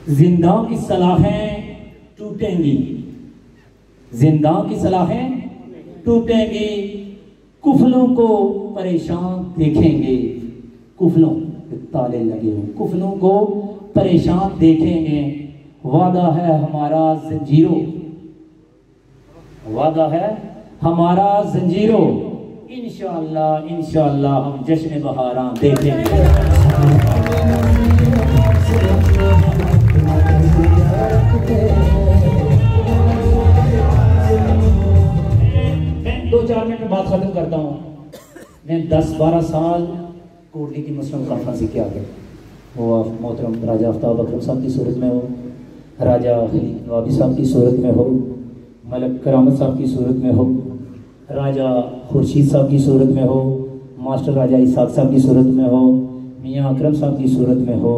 जिंदा की सलाहें टूटेंगी, जिंदा की सलाहें टूटेंगी, कुफलों को परेशान देखेंगे, कुफलों ताले लगे हुए, कुफलों को परेशान देखेंगे। वादा है हमारा जंजीरों, वादा है हमारा जंजीरों, इंशाअल्लाह इंशाअल्लाह हम जश्न बहारां देखेंगे। मैं 2-4 मिनट में बात खत्म करता हूँ। मैं 10-12 साल कोटली की मुस्लिम कॉन्फ्रेंस किया गया, वो मोहतरम राजा आफ्ताब अकरम साहब की सूरत में हो, राजा खलील नवाबी साहब की सूरत में हो, मलक करामत साहब की सूरत में हो, राजा खुर्शीद साहब की सूरत में हो, मास्टर राजा इसाक साहब की सूरत में हो, मियाँ अकरम साहब की सूरत में हो,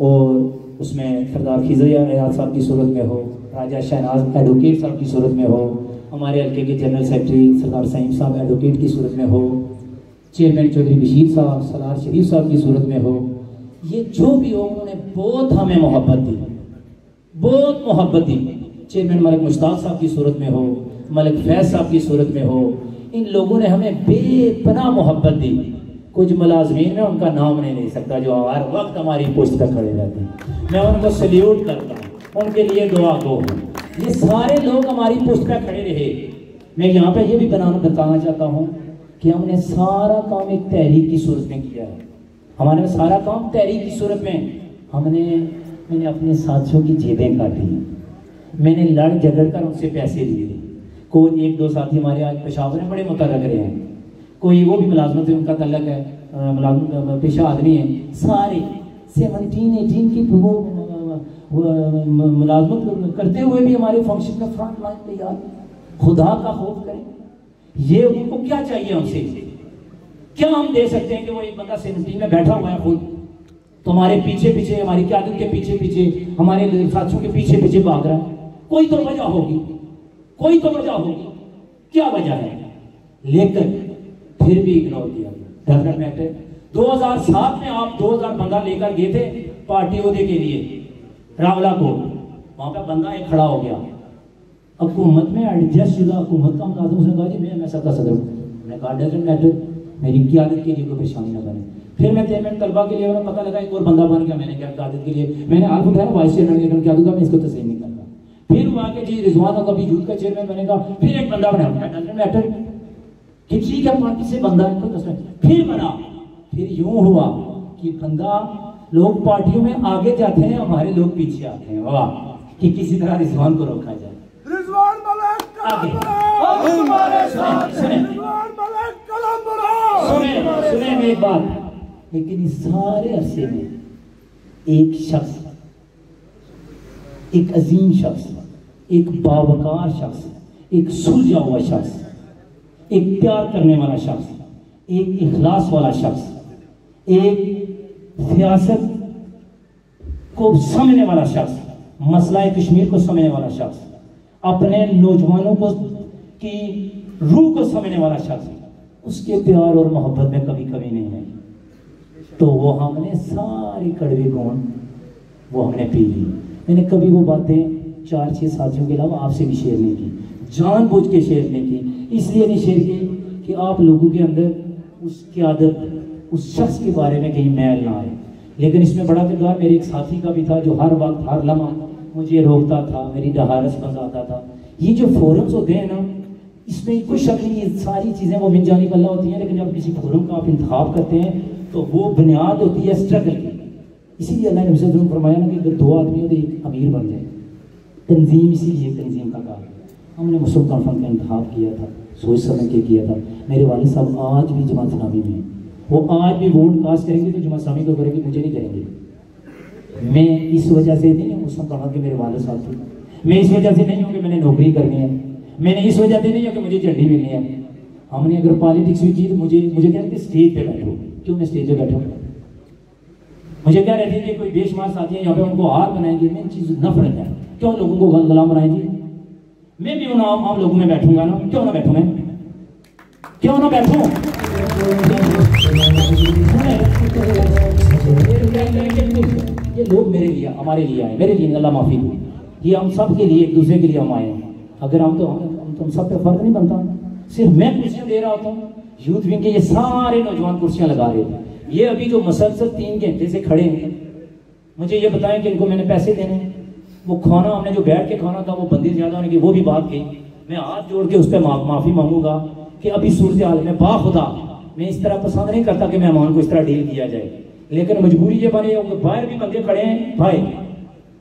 और उसमें सरदार खिजरिया एयाज साहब की सूरत में हो, राजा शहनाज एडवोकेट साहब की सूरत में हो, हमारे हल्के के जनरल सेक्रेटरी सरदार सईम साहब एडवोकेट की सूरत में हो, चेयरमैन चौधरी बशीर साहब सलार शरीफ साहब की सूरत में हो। ये जो भी हो उन्होंने बहुत हमें मोहब्बत दी, बहुत मोहब्बत दी। चेयरमैन मलिक मुश्ताक साहब की सूरत में हो, मलिक फैज साहब की सूरत में हो, इन लोगों ने हमें बेपनाह मोहब्बत दी। कुछ मुलाजमीन में उनका नाम नहीं ले सकता जो हर वक्त हमारी पोस्ट पर खड़े रहते हैं, मैं उनको सल्यूट करता हूँ, उनके लिए दुआ गो। ये सारे लोग हमारी पोस्ट पर खड़े रहे। मैं यहाँ पे ये भी बताना चाहता हूँ कि हमने सारा काम एक तहरीक की सूरत में किया है। हमारे में सारा काम तहरीक की सूरत में मैंने अपने साथियों की जेबें काटी, मैंने लड़ झगड़ कर उनसे पैसे लिए। कोई 1-2 साथी हमारे आज पेशावर में बड़े मुतल्लक रहे हैं, कोई वो भी मुलाजमत से उनका तल्लक है, मुलाजमत पेशा आदमी है। सारे 17-18 की वो मुलाजमत करते हुए भी हमारे फंक्शन में फ्रंट लाइन पे यार खुदा का खौफ करें। ये उनको क्या चाहिए हमसे, क्या हम दे सकते हैं कि वो एक बंदा 17 में बैठा हुआ है खुद तुम्हारे पीछे पीछे, हमारी क्यादत के पीछे पीछे, हमारे साथियों के पीछे पीछे भाग रहा है। कोई तो वजह होगी, कोई तो वजह होगी, क्या वजह है? लेकिन फिर भी इग्नोर किया। डेफिनेट मैटर 2007 में आप 2000 बंदा लेकर गए थे पार्टी ओहदे के लिए रावला को, वहां पर बंदा एक खड़ा हो गया हुकूमत में एडजस्ट शुदा हुकूमत का मुलाजिम, उसने कहा जी मैं सबका सदर हूँ। मैंने कहा डजंट मैटर, मेरी क्यादत के लिए कोई परेशानी ना बने। फिर मैं चेयरमैन तलबा के लिए पता लगा एक और बंदा बन गया, मैंने क्या क्यादत के लिए मैंने हाथ उठाया वाइस चेयरमैन, लेकिन क्या दूंगा मैं इसको तस्लीम नहीं करता। फिर वहाँ के जी रिजवान कभी यूथ का चेयरमैन बनेगा, फिर एक बंदा बना, डजंट मैटर कि ठीक है पार्टी से बंदा फिर बना। फिर यूं हुआ कि बंदा, लोग पार्टियों में आगे जाते हैं, हमारे लोग पीछे आते हैं। वाह कि किसी तरह रिजवान को रोका जाए। रिजवान मलिक सुने मेरी बात। लेकिन इस सारे अरसे में एक शख्स, एक अजीम शख्स, एक बावकार शख्स, एक सुलझा हुआ शख्स, एक प्यार करने वाला शख्स, एक इखलास वाला शख्स, एक सियासत को समझने वाला शख्स, मसला कश्मीर को समझने वाला शख्स, अपने नौजवानों को की रूह को समझने वाला शख्स, उसके प्यार और मोहब्बत में कभी कमी नहीं है। तो वो हमने सारी कड़वे गुण वो हमने पी ली। मैंने कभी वो बातें 4-6 साथियों के अलावा आपसे भी शेयर नहीं की, जानबूझ के शेयर नहीं की। इसलिए नहीं शेयर की कि आप लोगों के अंदर उसकी आदत, उस शख्स के बारे में कहीं मैल ना आए। लेकिन इसमें बड़ा किरदार मेरे एक साथी का भी था जो हर वक्त हर लम्हा मुझे रोकता था, मेरी डहारस बजाता था। ये जो फोरम्स होते हैं ना, इसमें कोई शक नहीं, ये सारी चीज़ें वो मिल जाने वाला होती हैं, लेकिन जब किसी फोरम का आप इंतखाब करते हैं तो वो बुनियाद होती है स्ट्रगल की। इसीलिए अल्लाह ने फरमाया ना कि अगर 2 आदमी हो तो एक अमीर बन जाए। तंजीम, इसीलिए तंजीम का काम हमने मुस्लिम कॉन्फ्रेंस का इंतखाब किया था, सोच समझ के किया था। मेरे वालिद साहब आज भी जमात इस्लामी में हैं, वो आज भी वोट कास्ट करेंगे तो जमात इस्लामी को करेंगे, मुझे नहीं करेंगे। मैं इस वजह से नहीं हूँ मुस्लिम कॉन्फ्रेंस के मेरे वालिद साहब थे, मैं इस वजह से नहीं हूँ कि मैंने नौकरी करनी है, मैंने इस वजह से नहीं हूँ कि मुझे झंडी मिलनी है। हमने अगर पॉलिटिक्स भी की तो मुझे कह रहे थे स्टेज पे बैठो। क्यों मैं स्टेज पे बैठूँ? मुझे क्या रहती है कि कोई बेशुमार साथी है यहाँ पे, उनको हार बनाएंगे, मैं चीज़ नफरत है। क्यों लोगों को गुलाम बनाएंगे? मैं भी उन आम लोगों में बैठूंगा ना, क्यों ना बैठूँ मैं, क्यों ना बैठूँ? ये लोग मेरे लिए हमारे लिए आए, मेरे लिए अल्लाह माफी दे, ये हम सब के लिए एक दूसरे के लिए हम आए हैं। अगर हम तो सब पे फर्क नहीं बनता, सिर्फ मैं कुर्सियाँ दे रहा होता हूँ, यूथ विंग के ये सारे नौजवान कुर्सियाँ लगा रहे थे। ये अभी जो मसलसल 3 घंटे से खड़े हैं, मुझे ये बताएं कि इनको मैंने पैसे देने हैं? वो खाना हमने जो बैठ के खाना था, वो बंदी ज़्यादा होने की वो भी बात गई। मैं हाथ जोड़ के उस पर माफ़ी मांगूंगा कि अभी सूरत हाल में बाखुदा मैं इस तरह पसंद नहीं करता कि मेहमान को इस तरह डील किया जाए, लेकिन मजबूरी ये बनी है। बाहर भी बंदे खड़े हैं भाई,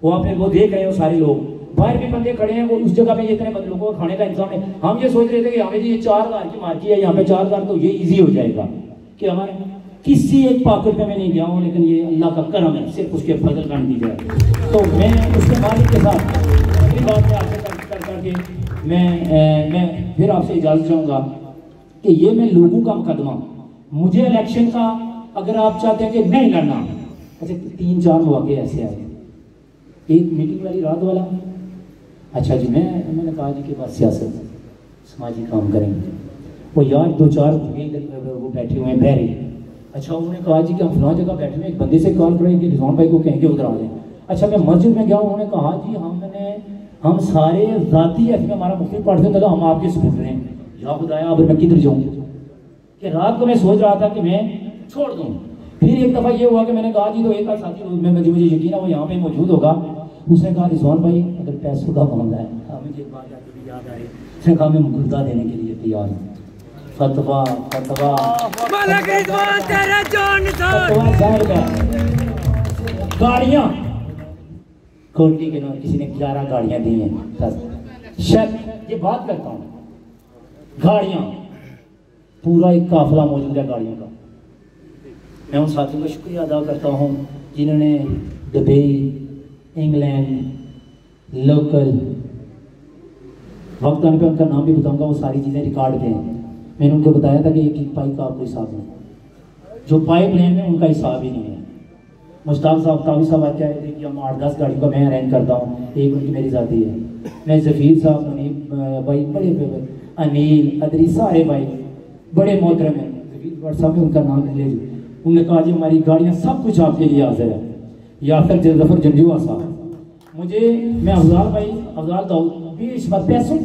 वो आपने वो देख रहे हो सारे लोग, बाहर भी बंदे खड़े हैं, वो उस जगह पे इतने लोगों को खाने का इंतजाम है। हम ये सोच रहे थे कि हमें जी ये 4 घर की मार्केट है, यहाँ पे 4 घर, तो ये ईजी हो जाएगा कि हमारे किसी एक पॉकेट में मैं नहीं गया हूँ, लेकिन ये अल्लाह का करम है, सिर्फ उसके फजल कर दी जाए। तो मैं उसके मालिक के साथ अगली बात में आपसे कर करके मैं फिर आपसे इजाज़त चाहूँगा कि ये मैं लोगों का मुकदमा, मुझे इलेक्शन का अगर आप चाहते हैं कि नहीं लड़ना, अच्छा 3-4 मौके ऐसे आए, एक मीटिंग वाली रात वाला, अच्छा जी मैंने कहा जी कि बस सियासत समाजी काम करेंगे, वो यार 2-4 वो बैठे हुए हैं बहरे, अच्छा उन्होंने कहा जी कि हम फलां जगह बैठे हैं, एक बंदे से कॉल करें कि रिजवान भाई को कहें कि उधर आ जाए। अच्छा मैं मस्जिद में गया, उन्होंने कहा जी हम सारे जाती है हमारा मुफ्ती पढ़ते थे, तो हम आपके सपोर्टर हैं। या खुदाया अब मैं किधर जाऊँ, कि रात को मैं सोच रहा था कि मैं छोड़ दूँ। फिर एक दफ़ा ये हुआ कि मैंने कहा जी, तो एक साथी मुझे यकीन है वो यहाँ पे मौजूद होगा, उसने कहा रिजवान भाई अगर पैसों का मामला है, मुझे एक बात याद आ रही, उसने कहा मैं मुर्दा देने के लिए तैयार हूँ। फतवा गाड़ियाँ कोटी के नाम किसी ने 11 गाड़ियाँ दी हैं, शायद ये बात करता हूँ, गाड़ियाँ पूरा एक काफिला मौजूद है गाड़ियों का। मैं उन साथियों का शुक्रिया अदा करता हूँ जिन्होंने दुबई, इंग्लैंड, लोकल, वक्त आने पर उनका नाम भी बताऊंगा, वो सारी चीज़ें रिकॉर्ड पे हैं। मैंने उनको बताया था कि एक पाइप का आपको हिसाब नहीं, जो पाइप लाइन में उनका हिसाब ही नहीं है। मुश्ताक साहब, तावी साहब आते आए थे कि हम 8-10 गाड़ी का मैं अरेंज करता हूँ, एक उनकी मेरी जाती है। मैं जफीर साहब, मुनीब भाई, बड़े अनिल अदरी, सारे भाई बड़े मोहतरम हैं। जफीर व्हाट्सएप में उनका नाम ले लीजिए। उन्होंने कहा जी हमारी गाड़ियाँ सब कुछ आपके लिए हाजिर है। या फिर जफर जंजुआ साहब, मैं अफजाल भाई, अफजाल दाऊद भी इस बात पैसों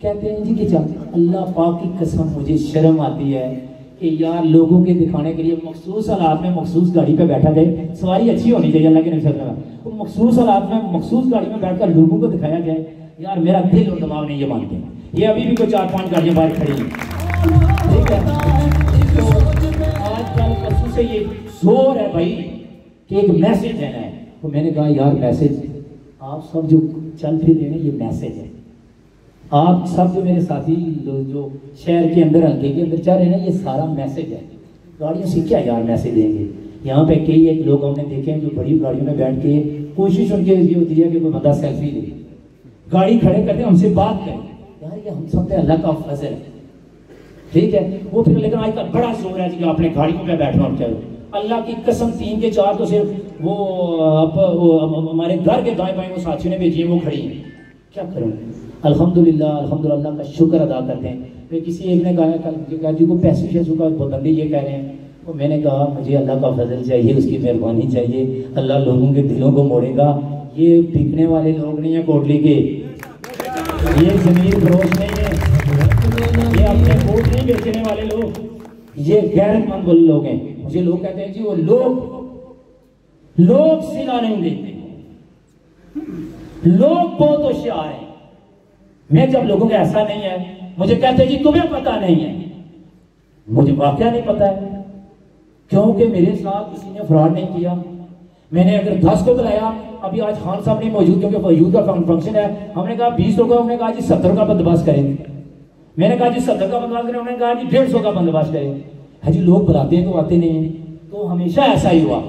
कहते हैं जी कि चल अल्लाह पाक की कसम मुझे शर्म आती है कि यार लोगों के दिखाने के लिए मखसूस हालात में मखसूस गाड़ी पे बैठा जाए, सवारी अच्छी होनी चाहिए अल्लाह के नबी सल्लल्लाहु अलैहि वसल्लम, तो मखसूस हालात में मखसूस गाड़ी में बैठकर लोगों को दिखाया जाए, यार मेरा दिल और दिमाग नहीं ये मानते। ये अभी भी कोई 4-5 गाड़ियाँ बाहर खड़ी हैं, ठीक है। तो आजकल परसों से ये जोर है भाई कि एक मैसेज देना है, तो मैंने कहा यार मैसेज आप सब जो चल फिर रहे हैं ये मैसेज है, आप सब जो मेरे साथी जो शहर के अंदर हल्के के अंदर चल रहे हैं ना, ये सारा मैसेज है। गाड़ियों से क्या यार मैसेज देंगे। यहाँ पे कई एक लोग हमने देखे हैं जो बड़ी गाड़ियों में बैठ के कोशिश उनकी ये होती है कि कोई बंदा सेल्फी ले, गाड़ी खड़े करते हमसे बात करें, यार ये हम सब पे अल्लाह का फजल है, ठीक है। वो फिर लेकिन आजकल बड़ा जोर है कि आपने गाड़ियों पे बैठना चाहिए। अल्लाह की कसम 3 के 4 तो सिर्फ वो हमारे घर के दाएं बाएं वो साथियों ने भेजी वो खड़ी है, क्या करूँ। अल्हम्दुलिल्लाह अल्हम्दुलिल्लाह का शुक्र अदा करते हैं। वे किसी एक ने कहा कल जी को पैसे का बंदे ये कह रहे हैं, तो मैंने कहा मुझे अल्लाह का फजल चाहिए, उसकी मेहरबानी चाहिए, अल्लाह लोगों के दिलों को मोड़ेगा। ये बिकने वाले लोग नहीं है कोटली के, ये जमीन फरोश नहीं है, ये अपने वोट नहीं बेचने वाले लोग, ये गैरतमंद लोग हैं। मुझे लोग कहते हैं जी वो लोग सिला नहीं देते, लोग बहुत होशियार हैं। मैं जब लोगों का ऐसा नहीं है, मुझे कहते हैं जी तुम्हें पता नहीं है, मुझे वाकया नहीं पता है, क्योंकि मेरे साथ किसी ने फ्रॉड नहीं किया। मैंने अगर 10 को बुलाया, अभी आज खान साहब नहीं मौजूद क्योंकि फयूद का फंक्शन है, हमने कहा 20 लोग, हमने कहा जी 70 का बंदोबस्त करेंगे। मैंने कहा जी 70 का बंदोबस्त करें, उन्होंने कहा जी 150 का बंदोबस्त करें। है जी लोग बुलाते हैं तो आते नहीं है, तो हमेशा ऐसा ही हुआ।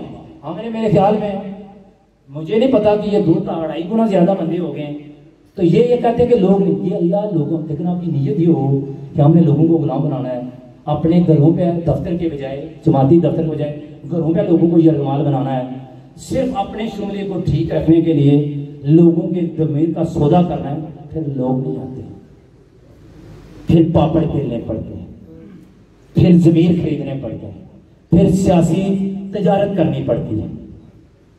हमने मेरे ख्याल में, मुझे नहीं पता कि ये 2-2.5 गुना ज्यादा बंदे हो गए। तो ये कहते हैं कि लोग नहीं, ये अल्लाह लोगों, लेकिन आपकी नीयत ये हो कि हमने लोगों को गुलाम बनाना है, अपने घरों पे दफ्तर के बजाय, जमाती दफ्तर के बजाय घरों पे लोगों को यरगमाल बनाना है, सिर्फ अपने शुमले को ठीक रखने के लिए लोगों के ज़मीर का सौदा करना है। फिर लोग नहीं आते, फिर पापड़ खेलने पड़ते हैं, फिर ज़मीर खरीदने पड़ते हैं, फिर सियासी तजारत करनी पड़ती है,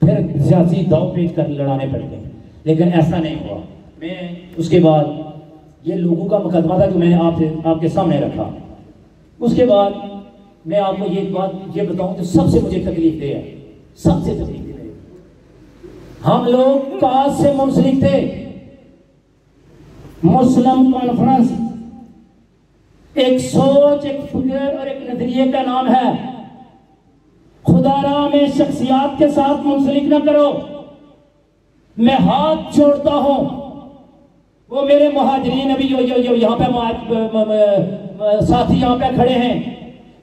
फिर सियासी दाव पेच कर लड़ाने पड़ते हैं, लेकिन ऐसा नहीं हुआ। मैं उसके बाद ये लोगों का मुकदमा था जो मैंने आपके सामने रखा। उसके बाद मैं आपको ये बात ये बताऊं जो सबसे मुझे तकलीफ दे है, सबसे तकलीफ दे, हम लोग काज से मुंसलिक थे। मुस्लिम कॉन्फ्रेंस एक सोच, एक फिक्र और एक नजरिए का नाम है। खुदारा में शख्सियात के साथ मुंसलिक न करो। मैं हाथ जोड़ता हूं, वो मेरे मुहाजिरीन अभी जो यहाँ पे साथी यहाँ पे खड़े हैं,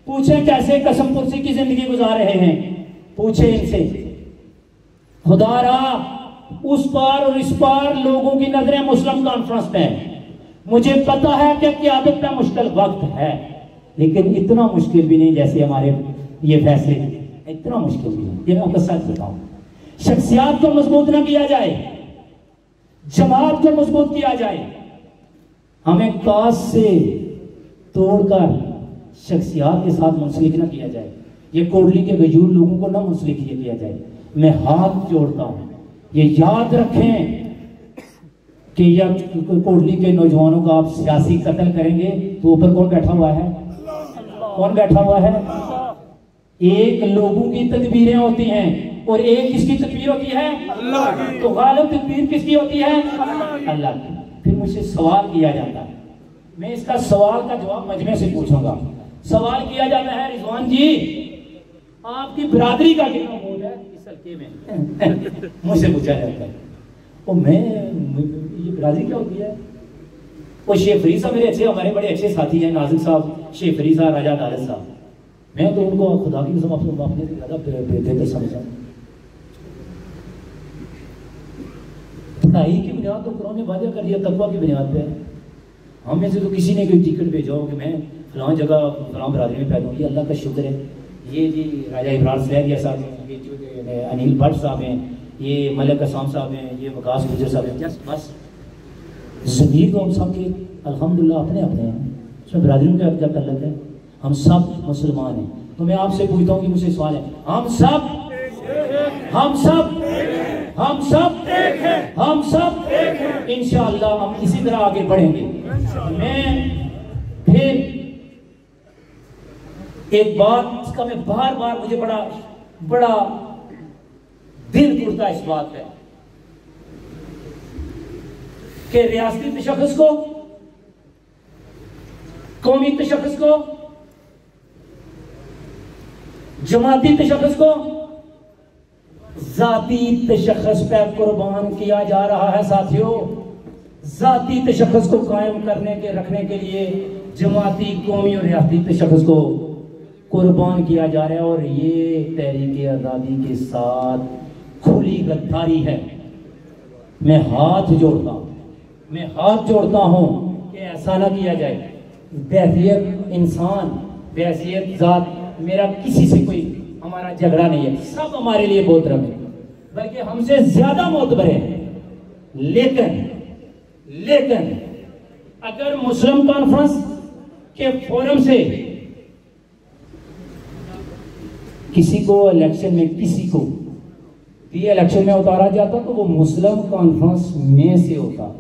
पूछे कैसे कसम कुर्सी की जिंदगी गुजार रहे हैं, पूछे इनसे। खुदारा उस पार और इस पार लोगों की नजरें मुस्लिम कॉन्फ्रेंस पे है। मुझे पता है कि क़यादत का मुश्किल वक्त है, लेकिन इतना मुश्किल भी नहीं जैसे हमारे ये फैसले, इतना मुश्किल भी नहीं। ये मैं आपको सच बताऊं, शख्सियात को मजबूत ना किया जाए, जमात को मजबूत किया जाए। हमें काज से तोड़कर शख्सियात के साथ मुंसलिक ना किया जाए, ये कोटली के वजूद लोगों को ना मुंसलिक किया जाए। मैं हाथ जोड़ता हूं, ये याद रखें कि या कोटली के नौजवानों का आप सियासी कत्ल करेंगे तो ऊपर कौन बैठा हुआ है? कौन बैठा हुआ है? एक लोगों की तदबीरें होती हैं और एक किसकी तदबीर होती है? अल्लाह की। तो गालिब तदबीर किसकी होती है? अल्लाह की। फिर मुझसे सवाल किया जाता है, मैं इसका सवाल का जवाब मजमे से पूछूंगा। सवाल किया जाता है, रिजवान जी आपकी बिरादरी का कितना वोट है इस हल्के में? मुझसे पूछा जाता है। और मैं ये बिरादरी क्या होती है? वो शेख फरीद साहब मेरे अच्छे, हमारे बड़े अच्छे साथी हैं, नाजिक साहब, शेख फरीद साहब, राजा दारद साहब। मैं तो उनको खुदा की कसम अपने से ज्यादा बेहतर समझा। पढ़ाई की बुनियाद तो कुरान ने वादा कर दिया, तकवा की बुनियाद पे है। हम में से तो किसी ने कोई टिकट भेजा हो कि मैं फलां जगह फलां बरादरी में पैदा हूँ, ये अल्लाह का शुक्र है। ये जी राजा इमरान सहरिया साहब हैं, ये जो अनिल भट्ट साहब हैं, ये मलिक असाम साहब हैं, ये वकास गुजर साहब हैं, बस ज़मीर तो हम सब के अल्हम्दुलिल्लाह अपने अपने हैं, उसमें बरादरियों का क्या तल्लुक है? हम सब मुसलमान हैं। तो मैं आपसे पूछता हूँ कि मुझसे सवाल है, हम सब इंशाअल्लाह हम इसी तरह आगे बढ़ेंगे। मैं फिर एक बात का मैं बार बार मुझे बड़ा दिल टूटता इस बात पे कि रियासती तशख़्ख़ुस को, कौमी तशख़्ख़ुस को, जमाती तशख़्ख़ुस को जाती तशख़्ख़ुस पे कुर्बान किया जा रहा है। साथियों, जाती तशख़्ख़ुस को कायम करने के रखने के लिए जमाती, कौमी और रियासती तशख़्ख़ुस को कुर्बान किया जा रहा है, और ये तहरीक आज़ादी के साथ खुली गद्दारी है। मैं हाथ जोड़ता हूं कि ऐसा ना किया जाए। बैसियत इंसान, बैसियत जात, मेरा किसी से कोई हमारा झगड़ा नहीं है, सब हमारे लिए मोहतरम है, बल्कि हमसे ज्यादा मोतबर है। लेकिन अगर मुस्लिम कॉन्फ्रेंस के फोरम से किसी को इलेक्शन में उतारा जाता तो वो मुस्लिम कॉन्फ्रेंस में से होता।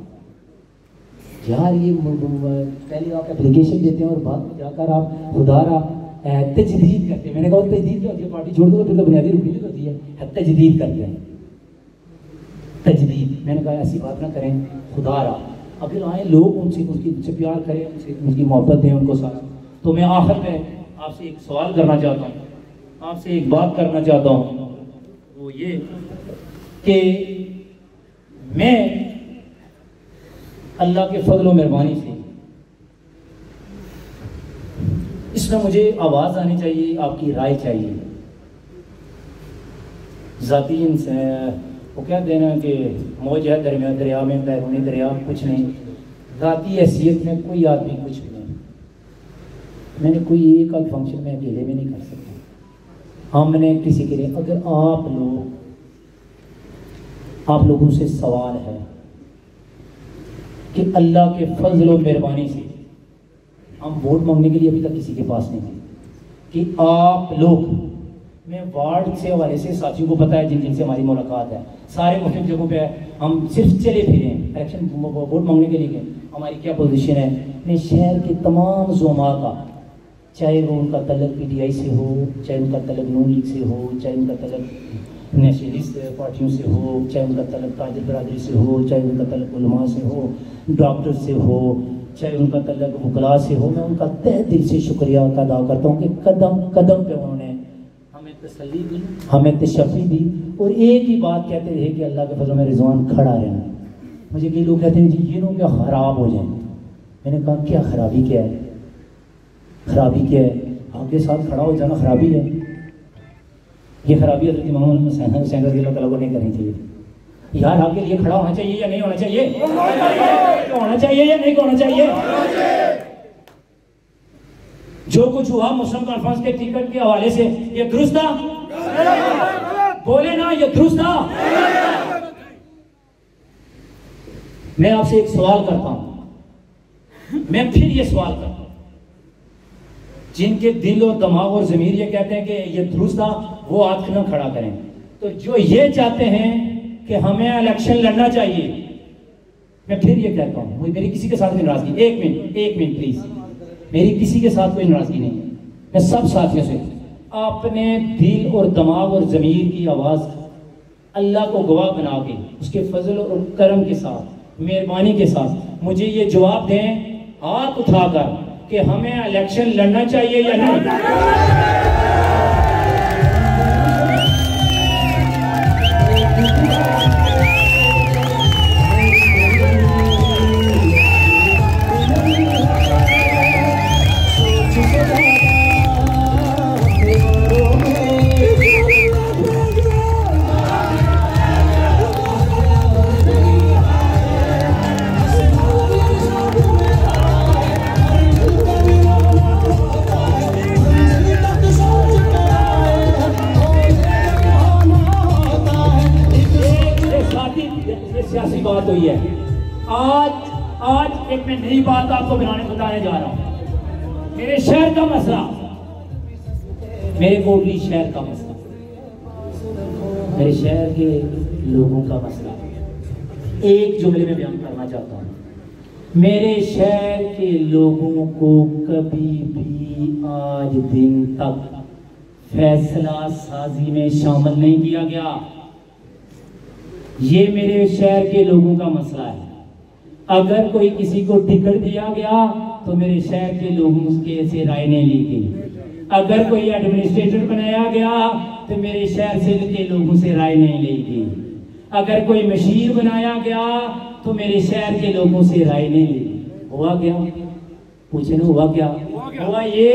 यार ये पहले आप एप्लीकेशन देते हैं और बाद में जाकर आप खुदारा तजदीद करते हैं। मैंने कहा तजदीद क्या होती है? पार्टी छोड़ दो फिर तो बुनियादी रुकनीत होती है, तजदीद करते हैं। तजदीद, मैंने कहा ऐसी बात ना करें। खुदारा अगर आए लोग उनसे प्यार करें, उनकी मोहब्बत दें उनको साथ। तो मैं आखिर में आपसे एक सवाल करना चाहता हूँ, आपसे एक बात करना चाहता हूँ, वो ये कि मैं अल्लाह के फजल व मेहरबानी से इसमें मुझे आवाज़ आनी चाहिए, आपकी राय चाहिए। ज़ाती वो क्या देना कि मौज है दरिया में, बैरूनी दरिया कुछ नहीं, ज़ाती हैसियत में कोई आदमी कुछ भी नहीं। मैंने कोई एक आध फंक्शन में अकेले में नहीं कर सकता। हमने किसी के लिए, अगर आप लोगों से सवाल है कि अल्लाह के फजल व मेहरबानी से, हम वोट मांगने के लिए अभी तक किसी के पास नहीं है, कि आप लोग मैं वार्ड से हवाले से साथियों को पता है जिनसे हमारी मुलाकात है, सारे मुख्तलिफ जगहों पे हम सिर्फ चले फिरे हैं, इलेक्शन वोट मांगने के लिए। हमारी क्या पोजीशन है, मैं शहर के तमाम ज़ुमा का, चाहे वो उनका तल्लुक PTI से हो, चाहे उनका तल्लुक नून लीग से हो, चाहे उनका तल्लुक नेशनलिस्ट पार्टियों से हो, चाहे उनका तल्लुक ताजिर बरादरी से हो, चाहे उनका तल्लुक उलमा से हो, डॉक्टर से हो, चाहे उनका तल्लुक वकला से हो, मैं उनका तहे दिल से शुक्रिया अदा करता हूँ कि कदम कदम पे उन्होंने हमें तसल्ली दी, हमें तशफ़ी दी और एक ही बात कहते रहे कि अल्लाह के फजल में रिजवान खड़ा रहना। मुझे कई लोग कहते हैं जी ये लोग क्या ख़राब हो जाए, मैंने कहा क्या खराबी क्या है, खराबी क्या है, आपके साथ खड़ा हो जाना खराबी है। ये खराबी हज़रत इमाम हुसैन रज़ी अल्लाह तआला को नहीं करनी चाहिए। यार आपके लिए खड़ा होना चाहिए या नहीं होना चाहिए, होना चाहिए या नहीं होना चाहिए। जो कुछ हुआ मुस्लिम कॉन्फ्रेंस के टिकट के हवाले से, ये दुरुस्त था, बोले ना ये दुरुस्त था। मैं आपसे एक सवाल करता हूं, मैं फिर ये सवाल करता हूं, जिनके दिल और दिमाग और जमीर ये कहते हैं कि ये दुरुस्त था, वो हाथ न खड़ा करें। तो जो ये चाहते हैं कि हमें इलेक्शन लड़ना चाहिए, मैं फिर ये कहता हूँ, मुझे मेरी किसी के साथ कोई नाराजगी, एक मिनट प्लीज, मेरी किसी के साथ कोई नाराजगी नहीं है। मैं सब साथियों से अपने दिल और दिमाग और ज़मीर की आवाज़ अल्लाह को गवाह बना के, उसके फजल और करम के साथ, मेहरबानी के साथ मुझे ये जवाब दें हाथ उठाकर कि हमें इलेक्शन लड़ना चाहिए या नहीं। सियासी बात हुई है, आज एक मैं नई बात आपको बताने जा रहा हूं। मेरे शहर का मसला, मेरे कोटली शहर का मसला, मेरे शहर के लोगों का मसला एक जुमले में बयान करना चाहता हूं। मेरे शहर के लोगों को कभी भी आज दिन तक फैसला साजी में शामिल नहीं किया गया। ये मेरे शहर के लोगों का मसला है। अगर कोई किसी को टिकट दिया गया तो मेरे शहर के लोगों से राय नहीं ली गई। अगर कोई एडमिनिस्ट्रेटर बनाया गया तो मेरे शहर से के लोगों से राय नहीं ली गई। अगर कोई मशीर बनाया गया तो मेरे शहर के लोगों से राय नहीं ली। हुआ क्या, पूछे ना हुआ क्या? हुआ ये,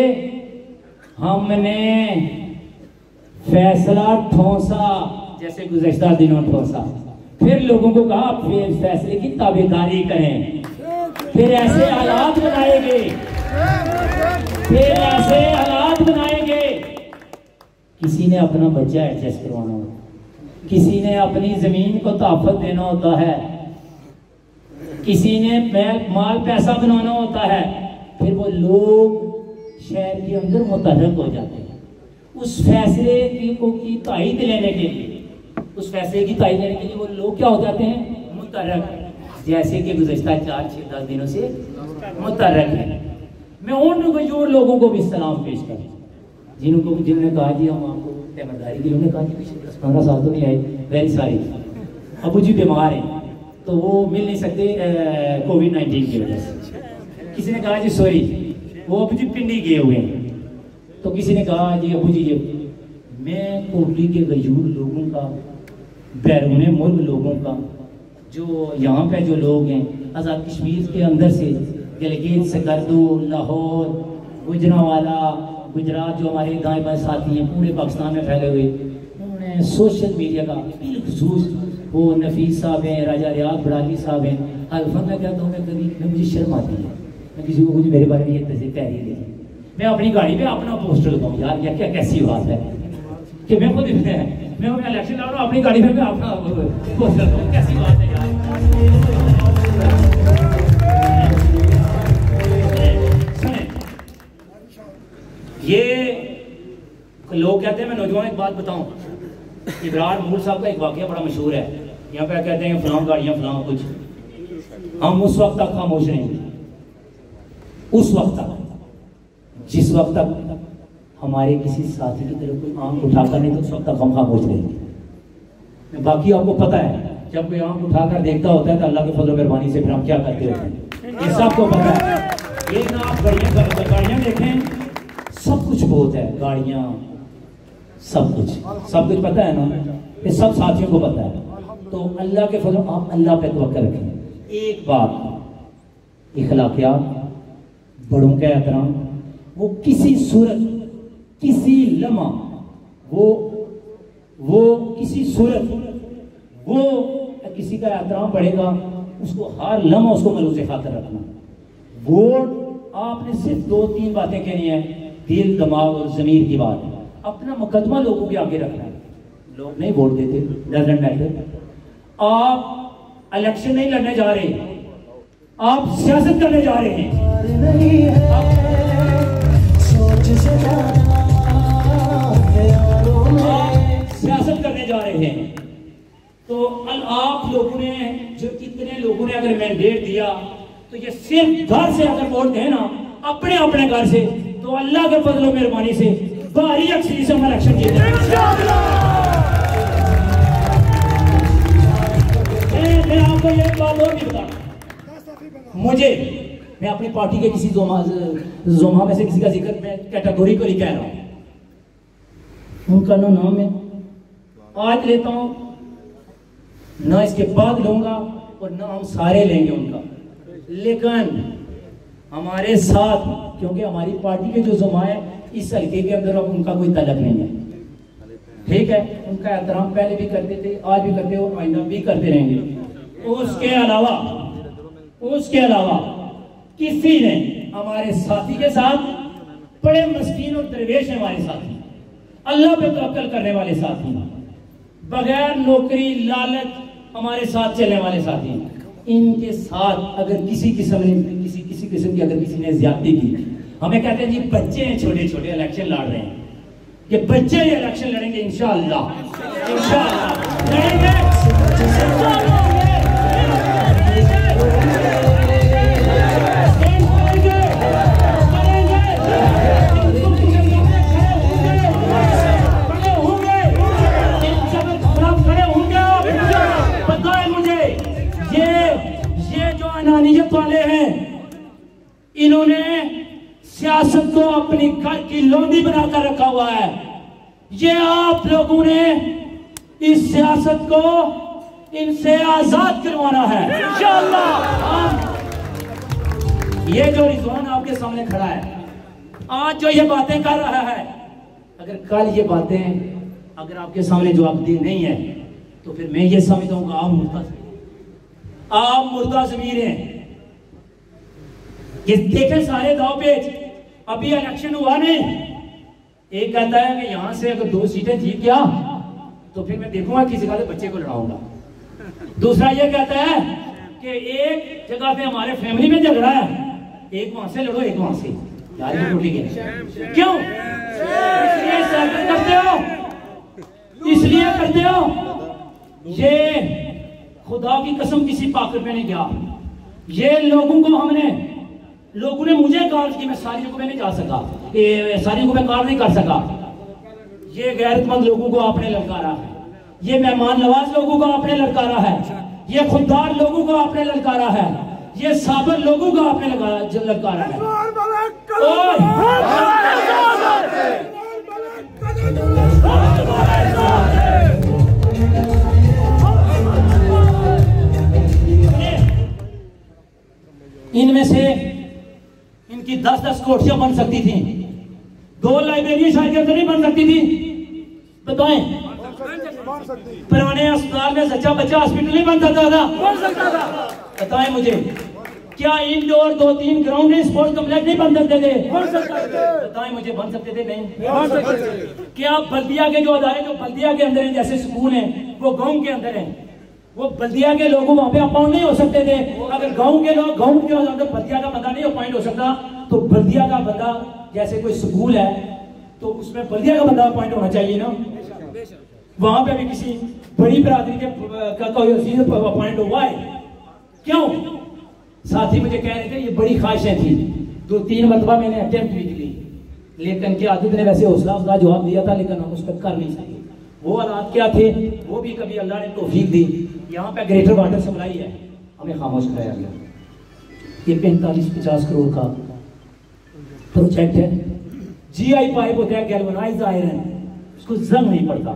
हमने फैसला ठोंसा जैसे गुज़श्ता दिनों ठोंसा, फिर लोगों को कहा फिर फैसले की ताबेदारी करें, फिर ऐसे हालात बनाएंगे, फिर ऐसे हालात बनाएंगे। किसी ने अपना बच्चा एडजस्ट करवाना होता, किसी ने अपनी जमीन को तहफ़्फ़ुज़ देना होता है, किसी ने माल पैसा बनाना होता है, फिर वो लोग शहर के अंदर मुतहर्रिक हो जाते हैं उस फैसले की तायीद लेने के लिए। उस फैसले की तायीद लेने के लिए वो लोग क्या हो जाते हैं, मुतहर्रिक, जैसे कि गुज़श्ता 4-6-10 दिनों से मुतहर्रिक है। मैं उन लोगों को भी सलाम पेश करूँ जिन्होंने कहा जी हम आपको तैमदारी की, उन्होंने कहा कि पिछले 10-15 साल तो नहीं आए, वेरी सॉरी, अबू जी बीमार हैं तो वो मिल नहीं सकते कोविड-19 की वजह से। किसी ने कहा जी सॉरी, वो अबू जी पिंडी गए हुए हैं। तो किसी ने कहा जी अबू जी मैं कोटली के गयूर लोगों का, बैरून मुल्क लोगों का, जो यहाँ पे जो लोग हैं आज़ाद कश्मीर के अंदर से गिलगित, सकर्दू, लाहौर, गुजरांवाला, गुजरात, जो हमारे दाएं बाएं साथी हैं पूरे पाकिस्तान में फैले हुए, उन्होंने सोशल मीडिया का बिलखुसूस वो नफीस साहब हैं, राजा रियाज बड़ाली साहब हैं, अल्फा मैं कहता हूँ मैं मुझे शर्म आती है, मैं किसी को मुझे मेरे बारे में ये तहरीर देखी, मैं अपनी गाड़ी में अपना पोस्टर लगाऊँ। यार क्या क्या कैसी बात है कि मैं खुद मैं इलेक्शन लड़ रहा हूँ अपनी गाड़ी में मैं अपना पोस्टर लगाऊँ, कैसी बात है यार। ये लोग कहते हैं, मैं नौजवान एक बात बताऊं, इब्रार मूल साहब का एक वाकया बड़ा मशहूर है। यहाँ पे कहते हैं फलां गाड़ियाँ फलां कुछ, हम उस वक्त तक खामोश रहेंगे, उस वक्त तक जिस वक्त तक हमारे किसी साथी की तरफ कोई आंख उठाकर नहीं, तो उस वक्त तक हम खामोश रहेंगे। बाकी आपको पता है, जब कोई आंख उठाकर देखता होता है तो अल्लाह के फजल मेहरबानी से फिर हम क्या करते होते हैं, ये सबको पता है। ये ना आप गाड़ियाँ देखें, सब कुछ बहुत है, गाड़ियाँ सब कुछ पता है ना, ये सब साथियों को पता है। तो अल्लाह के फजल, आप अल्लाह पे तवक्कुल रखें। एक बात, इखलाकियात, बड़ों का एहतराम, वो किसी सूरत, किसी लम्हा, वो किसी सूरत, वो किसी का एहतराम बढ़ेगा, उसको हर लम्हा उसको मलूज़े खातिर रखना। वोट आपने सिर्फ 2-3 बातें कहनी है, दिल, दिमाग और ज़मीर की बात। अपना मुकदमा लोगों के आगे रखना है। लोग नहीं वोट देते, डजंट मैटर। आप इलेक्शन नहीं लड़ने जा रहे, आप सियासत करने जा रहे हैं। आप सियासत करने जा रहे हैं, तो आप लोगों ने, जो कितने लोगों ने अगर मैंडेट दिया, तो ये सिर्फ घर से अगर वोट दें ना, अपने अपने घर से, तो अल्लाह के फजल और मेहरबानी से भारी अक्सरी से हम इलेक्शन जीतेंगे। मैं आपको ये बात और भी बता, मैं अपनी पार्टी के किसी जोमा में से किसी का जिक्र मैं कैटेगोरिकली कह रहा हूं, उनका ना नाम है आज लेता हूं, ना इसके बाद लूंगा, और ना हम सारे लेंगे उनका। लेकिन हमारे साथ, क्योंकि हमारी पार्टी के जो जुमा है इस हल्के के अंदर, अब उनका कोई तलक नहीं है, ठीक है। उनका एहतराम पहले भी करते थे, आज भी करते हो, आइंदा भी करते रहेंगे। उसके अलावा किसी ने हमारे साथी के साथ, बड़े मस्कीन और दरवेश है हमारे साथी, अल्लाह पे तवक्कुल करने वाले साथी, बगैर नौकरी लालच हमारे साथ चलने वाले साथी, इनके साथ अगर किसी किस्म की अगर किसी ने ज्यादती की, हमें कहते हैं जी बच्चे हैं, छोटे छोटे इलेक्शन लड़ रहे हैं, ये बच्चे ये इलेक्शन लड़ेंगे इंशाअल्लाह लड़ेंगे। अनानियत वाले हैं, इन्होंने सियासत को अपनी घर की लौंडी बनाकर रखा हुआ है। ये आप लोगों ने इस सियासत को इनसे आजाद करवाना है इंशाअल्लाह। ये जो रिजवान आपके सामने खड़ा है, आज जो ये बातें कर रहा है, अगर कल ये बातें अगर आपके सामने जवाबदेह नहीं है, तो फिर मैं ये समझता हूँ आप मुर्दा ज़मीर हैं। ये देखें सारे दाव पेच, अभी इलेक्शन हुआ नहीं, एक कहता है कि यहां से अगर 2 सीटें जीत गया तो फिर मैं देखूंगा किसी का बच्चे को लड़ाऊंगा। दूसरा ये कहता है कि एक जगह पे हमारे फैमिली में झगड़ा है, एक वहां से लड़ो एक वहां से, यार ये टूटी गई क्यों? इसलिए करते हो। ये खुदा की कसम किसी पाकर पे नहीं गया। ये लोगों ने मुझे कॉल की, मैं सारी जगह पे नहीं जा सका, सारी जगह पे कॉल नहीं कर सका। ये गैरतमंद लोगों को आपने ललकारा है, ये मेहमान नवाज लोगों को आपने ललकारा है, ये खुददार लोगों को आपने ललकारा है, ये साबर लोगों को आपने ललकारा है। इनमें से इनकी 10-10 कोठियां बन सकती थी, 2 लाइब्रेरी शायद के अंदर नहीं बन सकती थी। बताएं, पुराने अस्पताल में सच्चा बच्चा हॉस्पिटल नहीं बन सकता था? बताएं मुझे, क्या इंडोर 2-3 ग्राउंड में स्पोर्ट्स कॉम्प्लेक्स नहीं बन सकते थे? बताएं मुझे, बन सकते थे? नहीं। क्या बल्दिया के जो अदारे जो बल्दिया के अंदर है, जैसे स्कूल है, वो गांव के अंदर है, वो बल्दिया के लोगों वहां पे अपॉइंट नहीं हो सकते थे? अगर गांव के लोग, गांव के अंदर बल्दिया का बंदा नहीं अपॉइंट हो सकता, तो बल्दिया का बंदा, जैसे कोई स्कूल है तो उसमें बल्दिया का बंदा अपॉइंट होना चाहिए ना, वहां पे भी किसी बड़ी बरादरी के कोई अजीज अपॉइंट हुआ है, क्यों? साथी मुझे कह रहे थे ये बड़ी ख्वाहिशें थी, 2-3 मरतबा मैंने अटेम्प्ट भी की, लेकिन क्या आदित्य ने वैसे हौसला अफजा जवाब दिया था, लेकिन हम उस पर कर नहीं सके। वो हालात क्या थे वो भी कभी अल्लाह ने तौफीक दी। यहाँ पे ग्रेटर वाटर सप्लाई है, हमें खामोश कराया गया। ये 45-50 करोड़ का प्रोजेक्ट है। GI पाइप होता है, गैल्वेनाइज्ड आयरन, उसको जंग नहीं पड़ता,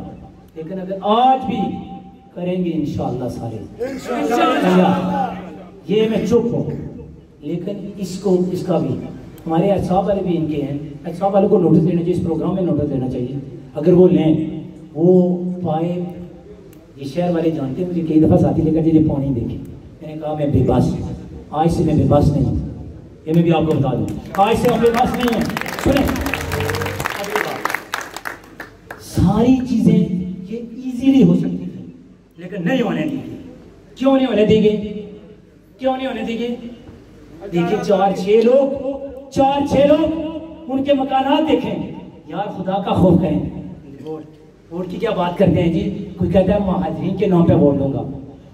लेकिन अगर आज भी करेंगे इंशाअल्लाह सारे, ये मैं चुप हूँ, लेकिन इसको इसका भी हमारे एहसाब वाले भी इनके हैं, एहसाब वालों को नोटिस देना चाहिए, इस प्रोग्राम में नोटिस देना चाहिए। अगर वो लें वो पाइप, ये शहर वाले जानते हैं, मुझे कई दफ़ा साथी लेकर जी पानी देखे, मैंने कहा मैं बेबस, आज से मैं बेबस नहीं हूँ, ये मैं भी आपको बता दूँ, आज से हम बेबस नहीं हैं। सुने, सारी चीजें ये इजीली हो सकती थी, लेकिन नहीं होने दी। क्यों नहीं होने दी गई? क्यों नहीं होने दी गई? देखिए 4-6 लोग उनके मकानात देखें, यार खुदा का खौफ करें। वोट की क्या बात करते हैं जी? कोई कहता है महाजरीन के नाम पे वोट दूंगा,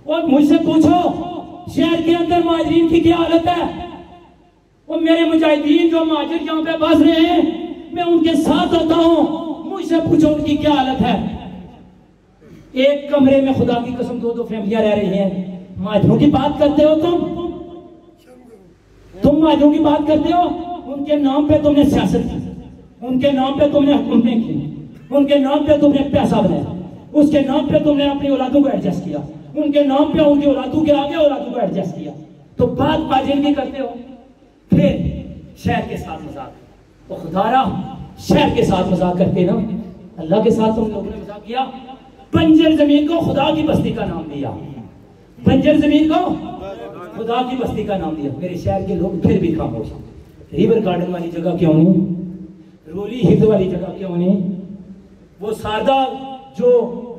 और मुझसे पूछो शहर के अंदर महाजरीन की क्या हालत है? और मेरे मुजाहिदीन जो महाजिर यहाँ पे बस रहे हैं, मैं उनके साथ होता हूँ, मुझसे पूछो उनकी क्या हालत है। एक कमरे में खुदा की कसम 2-2 फैमिलियां रह रही हैं। महाजरों की बात करते हो तुम महाजरों की बात करते हो, उनके नाम पे तुमने सियासत की, उनके नाम पे तुमने हुकूमतें की, उनके नाम पे तुमने पैसा बनाया, उसके नाम पे तुमने अपनी औलादों को एडजस्ट किया, उनके नाम पे उनकी औलादों के आगे औलादों को एडजस्ट किया, तो बात बाजिल भी करते हो। फिर शहर के साथ मजाक, तो खुदारा शहर के साथ मजाक करते ना, अल्लाह के साथ तुम लोगों ने मजाक किया। बंजर जमीन को खुदा की बस्ती का नाम दिया, बंजर जमीन को खुदा की बस्ती का नाम दिया। मेरे शहर के लोग फिर भी खामोश। रिवर गार्डन वाली जगह क्यों नहीं, रोली हिल्स वाली जगह क्यों नहीं, वो सादा जो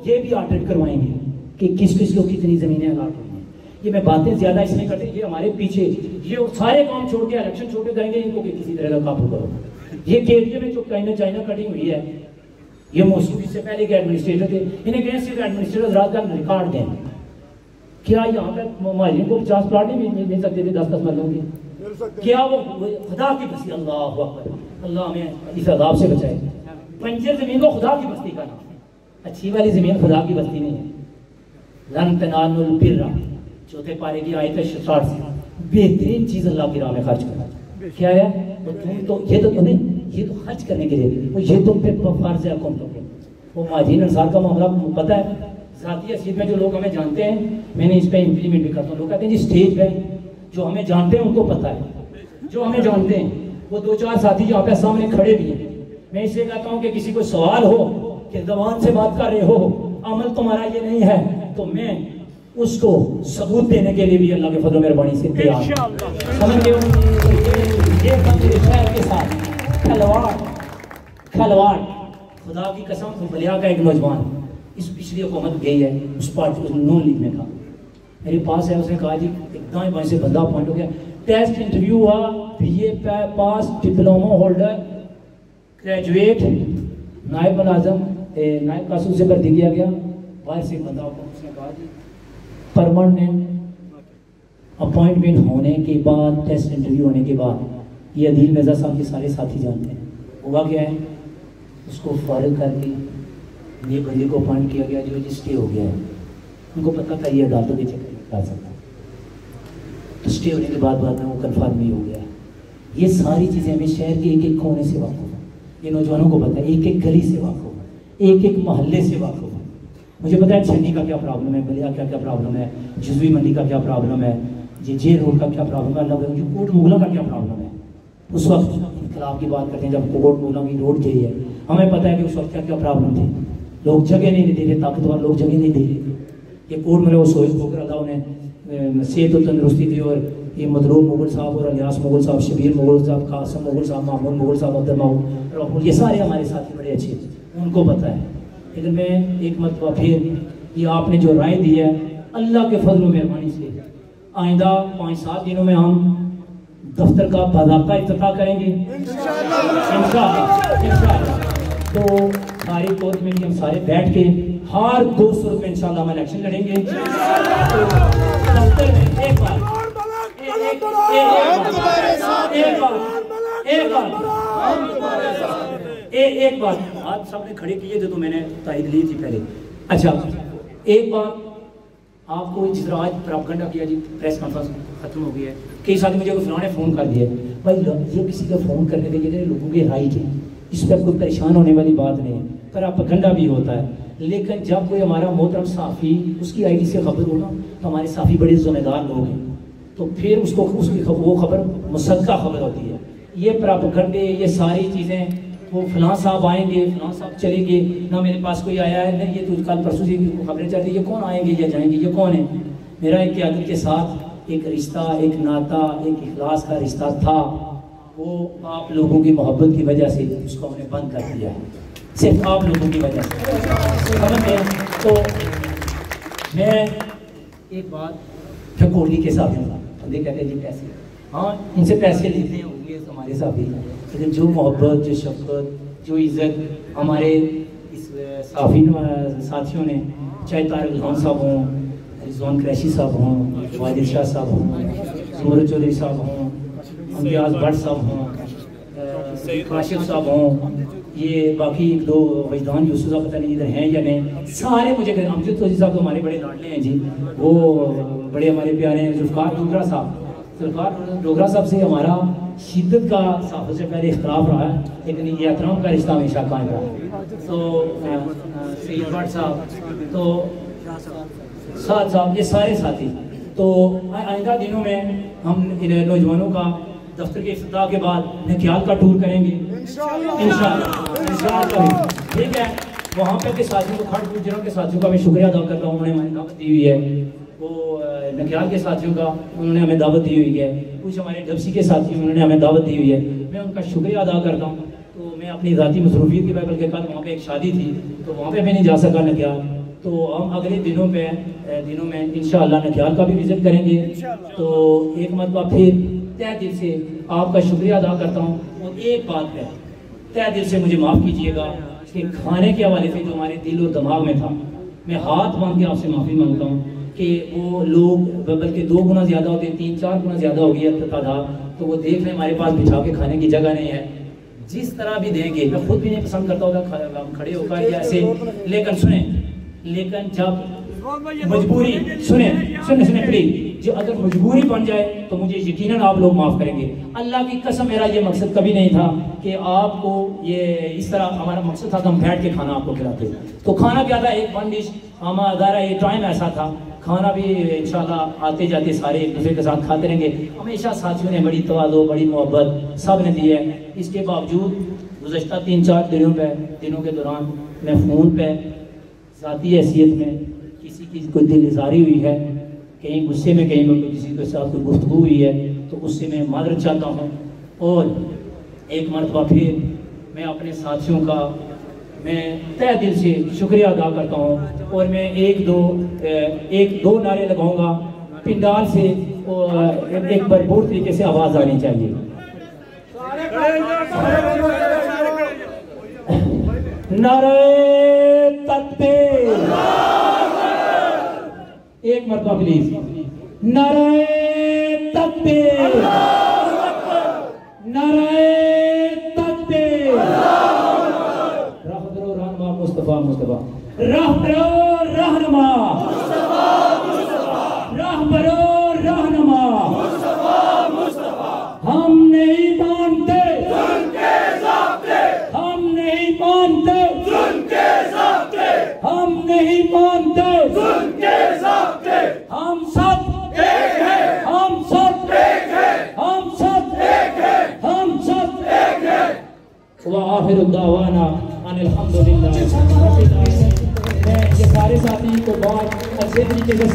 ये भी ऑडिट करवाएंगे कि किस किस को कितनी जमीनें अलाट हुई हैं। ये मैं बातें ज्यादा इसलिए करते, ये हमारे पीछे ये सारे काम छोड़ के इलेक्शन छोड़ के करेंगे इनको कि किसी तरह का काबू करो। ये केरल में जो चाइना कटिंग हुई है, ये मौसूमी से पहले के एडमिनिस्ट्रेटर थे, इन्हें कहें सिर्फ एडमिनिस्ट्रेटर रात का रिकॉर्ड दें। क्या यहाँ पे महाजरीन को 50 प्लाट नहीं मिल सकते थे 10-10 मरलों के? क्या वो खुदा की बस्ती, अल्लाह अकबर, अल्लाह हमें इस अजाब से बचाए। बंजर जमीन को खुदा की बस्ती का नाम है, अच्छी वाली जमीन खुदा की बस्ती नहीं है। लन तनालुल बिर्रा, चौथे पारे की आयत है 60 से, बेहतरीन चीज अल्लाह की राह में खर्च करना। क्या है वो? तुम तो ये तो नहीं, ये तो खर्च करने के लिए, वो ये तुम पे फर्ज है कौन तो। वो महाजीन अंसार का मामला पता है, जाती हैसियत में जो लोग हमें जानते हैं, मैंने इस पे इम्प्लीमेंट भी करता हूँ। लोग कहते हैं जी स्टेज पे जो हमें जानते हैं उनको पता है, जो हमें जानते हैं वो 2-4 साथी जो यहाँ पे सामने खड़े भी हैं। मैं इसलिए कहता हूँ कि किसी को सवाल हो कि जबान से बात कर रहे हो, अमल तुम्हारा ये नहीं है, तो मैं उसको सबूत देने के लिए भी अल्लाह के फजल मेहरबानी से तैयार समझ ये मेरे शहर के साथ खलवाड़ खुदा की कसम। तो बलिया का एक नौजवान इस पिछली हुकूमत गई है, उस पार्टी नून लीग में था, मेरे पास है, उसने कहा जी दाएं बाएं से बंदा अपॉइंट हो गया, टेस्ट इंटरव्यू हुआ, BA पास, डिप्लोमा होल्डर, ग्रेजुएट, नायब मुलाजम नायब कासूर से भर्ती किया गया, बाहर से बंदा उसने कहा जी परमानेंट अपॉइंटमेंट होने के बाद, टेस्ट इंटरव्यू होने के बाद, ये अदील मिर्जा साहब के सारे साथी जानते हैं, हुआ क्या है, उसको फारिग करके ये बंदे को अपॉइंट किया गया जो स्टे हो गया है। उनको पता था ये अदालतों के चक्कर में आ सकता है, तो स्टे होने के बाद में वो कन्फर्म नहीं हो गया। ये सारी चीज़ें हमें शहर के एक एक कोने से वाक़ होगा, ये नौजवानों को पता है, एक एक गली से वाक़ होगा, एक एक मोहल्ले से वाक़ होगा। मुझे पता है छन्नी का क्या प्रॉब्लम है, बलिया क्या क्या प्रॉब्लम है, जुजवी मंडी का क्या प्रॉब्लम है, जे रोड का क्या प्रॉब्लम है, अल्लाह कोट मुगलों का क्या प्रॉब्लम है। उस वक्त इनकलाब की बात करते हैं जब कोट मुगलों की रोड गई है, हमें पता है कि उस वक्त क्या क्या प्रॉब्लम थी, लोग जगह नहीं दे रहे, ताकतवर लोग जगह नहीं दे रहे। ये कोट में वो सोच होकर अल्लाह उन्हें सेहत और तंदरुस्ती दी, और ये मदरूब मुगल साहब और अलियास मुगल साहब, शबीर मुगल साहब, कासम मुगल साहब, मामून मुगल साहब, अब्दुल मामून, ये सारे हमारे साथी बड़े अच्छे, उनको पता है। लेकिन मैं एक मरतबा फिर ये आपने जो राय दी है, अल्लाह के फजल मेहरबानी से आइंदा 5-7 दिनों में हम दफ्तर का बाज़ाब्ता इफ्तिताह करेंगे इंशाअल्लाह। तो सारी कोर्ट में हम सारे बैठ के हर 200 रुपये इंशाल्लाह हम इलेक्शन लड़ेंगे। तो दफ्तर में एक बार आप सबने खड़े किए थे तो मैंने तारीख ली थी पहले। अच्छा, एक बार आपको जिस तरह आज प्रोपेगेंडा किया जी, प्रेस कॉन्फ्रेंस खत्म हो गई है, कई साथ मुझे फलां ने फ़ोन कर दिया भाई, ये किसी का फ़ोन करने के लिए लोगों के राइट है, इस पर कोई परेशान होने वाली बात नहीं है, प्रोपेगेंडा भी होता है। लेकिन जब कोई हमारा मोहतरम साफ़ी उसकी आईडी से खबर हो ना, तो हमारे साफ़ी बड़े ज़िम्मेदार लोग हैं, तो फिर उसको वो खबर मुसद्दक़ा खबर होती है। ये प्रोपेगेंडे, ये सारी चीज़ें, वो फलां साहब आएंगे, फलां साहब चलेंगे, ना मेरे पास कोई आया है, नहीं ये तो कल परसों से खबरें चल रही, ये कौन आएंगे या जाएंगे, ये कौन है। मेरा एक क़यादत के साथ एक रिश्ता, एक नाता, एक इखलास का रिश्ता था, वो आप लोगों की मोहब्बत की वजह से उसको हमने बंद कर दिया है, सिर्फ आप लोगों की वजह से, समझ गए। तो मैं एक बात ठकोली के साथ बंदे कहते हैं जी पैसे, हाँ इनसे पैसे लेते होंगे हमारे साथ भी, लेकिन जो मोहब्बत, जो शफ़क़त, जो इज़्ज़त हमारे इस साफ़ी साथियों ने, चाहे तारिक खान साहब हों, रिजवान क़ुरैशी साहब हों, वाजिद शाह साहब हों, सूरज चौधरी साहब हों, अम्तियाज़ भट्ट साहब हों, काशिफ साहब हों, ये बाकी एक दो वजदान यूसुफ साहब पता नहीं इधर हैं या नहीं, सारे मुझे अमजद तोजी साहब तो हमारे बड़े लाडले हैं जी, वो बड़े हमारे प्यारे हैं। जुल्फ़ार डोगरा साहब से हमारा शिद्दत का साहब से पहले इख्तिलाफ रहा है, लेकिन ये एहतराम का रिश्ता हमेशा कायम रहा है। तो सईद भट्ट साहब, तो साथ साहब, ये सारे साथी, तो आइंदा दिनों में हम इन नौजवानों का दफ्तर के इफ्तिताह के बाद नक्याल का टूर करेंगे इंशाअल्लाह, ठीक है। वहाँ पे के साथियों को, खड़ गुजरों के साथियों का मैं शुक्रिया अदा करता हूँ, उन्होंने हमें दावत दी हुई है, वो नक्याल के साथियों का उन्होंने हमें दावत दी हुई है, कुछ हमारे डबसी के साथी उन्होंने हमें दावत दी हुई है, मैं उनका शुक्रिया अदा करता हूँ। तो मैं अपनी ज़ाती मसरूफियत की वजह के कल वहाँ पे एक शादी थी, तो वहाँ पे मैं नहीं जा सका नक्याल, तो हम अगले दिनों में इंशाअल्लाह नक्याल का भी विज़िट करेंगे। तो एक मरतबा फिर तहे दिल से आपका शुक्रिया अदा करता हूँ, और एक बात है, तहे दिल से मुझे माफ़ कीजिएगा कि खाने के हवाले से जो हमारे दिल और दिमाग में था, मैं हाथ मांग के आपसे माफ़ी मांगता हूँ कि वो लोग बल्कि 2 गुना ज़्यादा होते, 3-4 गुना ज़्यादा हो गई तादाद, तो वो देख लें हमारे पास बिछा के खाने की जगह नहीं है। जिस तरह भी देंगे, मैं खुद भी नहीं पसंद करता होगा खड़े होकर या ऐसे, लेकिन जब मजबूरी, सुने प्लीज, जो अगर मजबूरी बन जाए तो मुझे यकीनन आप लोग माफ़ करेंगे। अल्लाह की कसम, मेरा ये मकसद कभी नहीं था कि आपको ये इस तरह, हमारा मकसद था कि हम बैठ के खाना आपको खिलाते। तो खाना क्या था, एक 1 डिश हमारा, ये टाइम ऐसा था, खाना भी इंशाल्लाह आते जाते सारे एक दूसरे के साथ खाते रहेंगे। हमेशा साथियों ने बड़ी तवाज़ो, बड़ी मोहब्बत सब ने दी है। इसके बावजूद गुज़श्ता 3-4 दिनों के दौरान मैं फ़ोन पर ज़ाती हैसियत में किसी की कोई दिल इज़हारी हुई है, कहीं गुस्से में, कहीं किसी के साथ कोई गुफ्तगू हुई है, तो उससे मैं मादरत चाहता हूँ। और एक मरतबा फिर मैं अपने साथियों का मैं तहे दिल से शुक्रिया अदा करता हूँ, और मैं एक दो नारे लगाऊंगा पिंडाल से, और एक भरपूर तरीके से आवाज़ आनी चाहिए। नारे तकबीर, एक मरतबा प्लीज, नारे तकबीर, नारे तकबीर, रहबरो रहनुमा मुस्तफा मुस्तफा, रहबरो रहनुमा मुस्तफा मुस्तफा, रहबरो रहनुमा मुस्तफा मुस्तफा। हम नहीं मानते उनके ज़ाब्ते, हम नहीं मानते उनके ज़ाब्ते, हम नहीं मानते उनके ज़ाब्ते, हम सब एक हैं, हम सब एक हैं, हम सब एक हैं, हम सब एक हैं। व आखिरु दावाना अनिल हम्दुलिल्लाह। मैं ये सारे साथी को बहुत अच्छे तरीके से